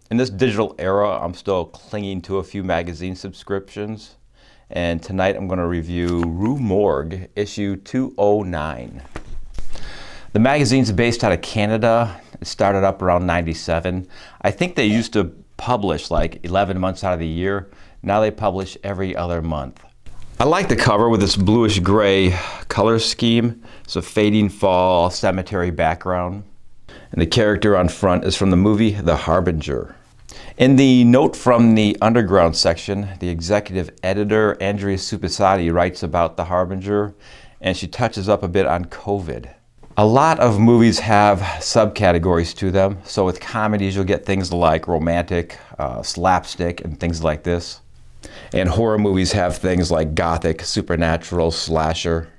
In this digital era, I'm still clinging to a few magazine subscriptions. And tonight I'm going to review Rue Morgue, issue 209. The magazine's based out of Canada. It started up around 97. I think they used to publish like 11 months out of the year. Now they publish every other month. I like the cover with this bluish gray color scheme. It's a fading fall cemetery background. And the character on front is from the movie The Harbinger. In the note from the underground section, the executive editor, Andrea Supasati, writes about The Harbinger, and she touches up a bit on COVID. A lot of movies have subcategories to them. So with comedies, you'll get things like romantic, slapstick, and things like this. And horror movies have things like gothic, supernatural, slasher.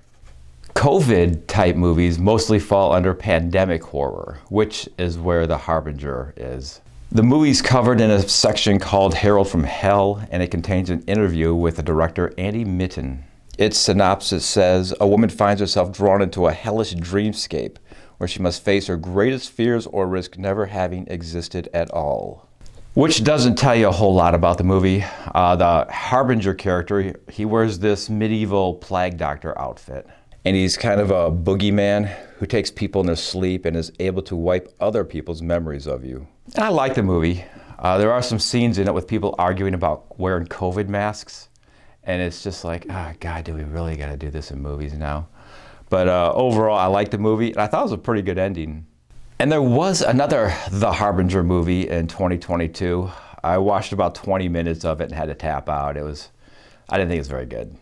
COVID-type movies mostly fall under pandemic horror, which is where The Harbinger is. The movie's covered in a section called Herald from Hell, and it contains an interview with the director Andy Mitten. Its synopsis says, a woman finds herself drawn into a hellish dreamscape where she must face her greatest fears or risk never having existed at all. Which doesn't tell you a whole lot about the movie. The Harbinger character, he wears this medieval plague doctor outfit. And he's kind of a boogeyman who takes people in their sleep and is able to wipe other people's memories of you. And I like the movie. There are some scenes in it with people arguing about wearing COVID masks. And it's just like, oh God, do we really got to do this in movies now? But overall, I like the movie, and I thought it was a pretty good ending. And there was another The Harbinger movie in 2022. I watched about 20 minutes of it and had to tap out. I didn't think it was very good.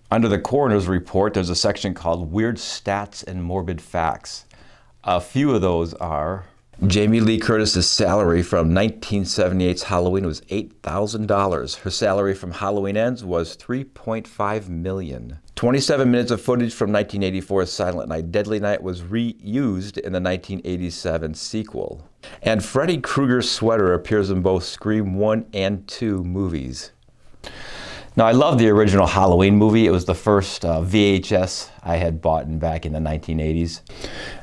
Under the coroner's report, there's a section called Weird Stats and Morbid Facts. A few of those are, Jamie Lee Curtis's salary from 1978's Halloween was $8,000. Her salary from Halloween Ends was $3.5 million. 27 minutes of footage from 1984's Silent Night, Deadly Night was reused in the 1987 sequel. And Freddy Krueger's sweater appears in both Scream 1 and 2 movies. Now, I love the original Halloween movie. It was the first VHS I had bought back in the 1980s.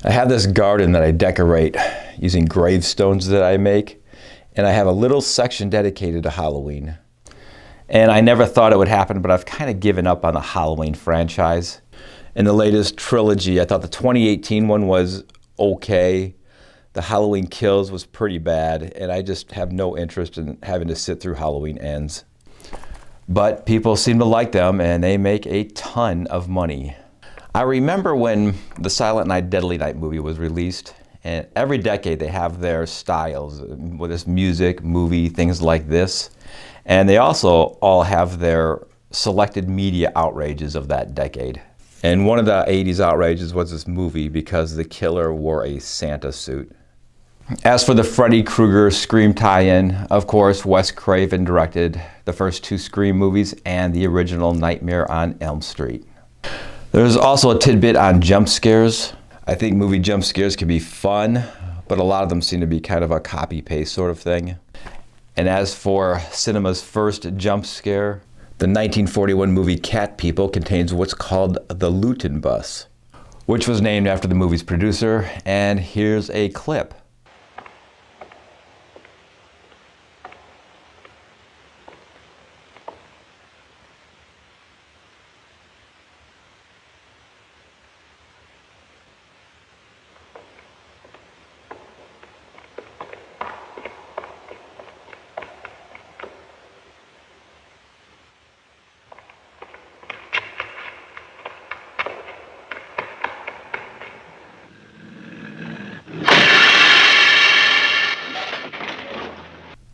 I have this garden that I decorate using gravestones that I make, and I have a little section dedicated to Halloween. And I never thought it would happen, but I've kind of given up on the Halloween franchise. In the latest trilogy, I thought the 2018 one was okay. The Halloween Kills was pretty bad, and I just have no interest in having to sit through Halloween Ends. But people seem to like them, and they make a ton of money. I remember when the Silent Night, Deadly Night movie was released, and every decade they have their styles, with this music, movie, things like this. And they also all have their selected media outrages of that decade. And one of the 80s outrages was this movie because the killer wore a Santa suit. As for the Freddy Krueger Scream tie-in, of course, Wes Craven directed the first 2 Scream movies and the original Nightmare on Elm Street. There's also a tidbit on jump scares. I think movie jump scares can be fun, but a lot of them seem to be kind of a copy-paste sort of thing. And as for cinema's first jump scare, the 1941 movie Cat People contains what's called the Luton Bus, which was named after the movie's producer, and here's a clip.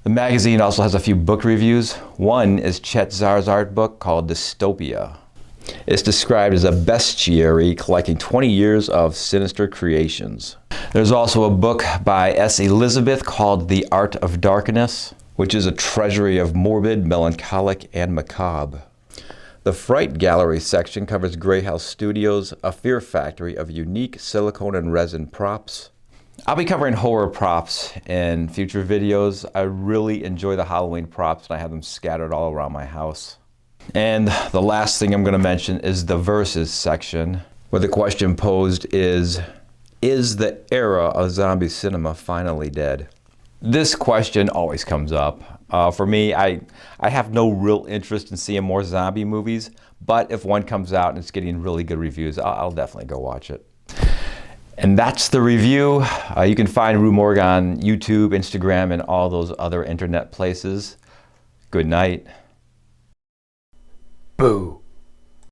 The magazine also has a few book reviews. One is Chet Zar's art book called Dystopia. It's described as a bestiary collecting 20 years of sinister creations. There's also a book by S. Elizabeth called The Art of Darkness, which is a treasury of morbid, melancholic, and macabre. The Fright Gallery section covers Grey House Studios, a fear factory of unique silicone and resin props. I'll be covering horror props in future videos. I really enjoy the Halloween props, and I have them scattered all around my house. And the last thing I'm going to mention is the Versus section, where the question posed is the era of zombie cinema finally dead? This question always comes up. For me, I have no real interest in seeing more zombie movies, but if one comes out and it's getting really good reviews, I'll definitely go watch it. And that's the review. You can find Rue Morgue on YouTube, Instagram, and all those other internet places. Good night. Boo.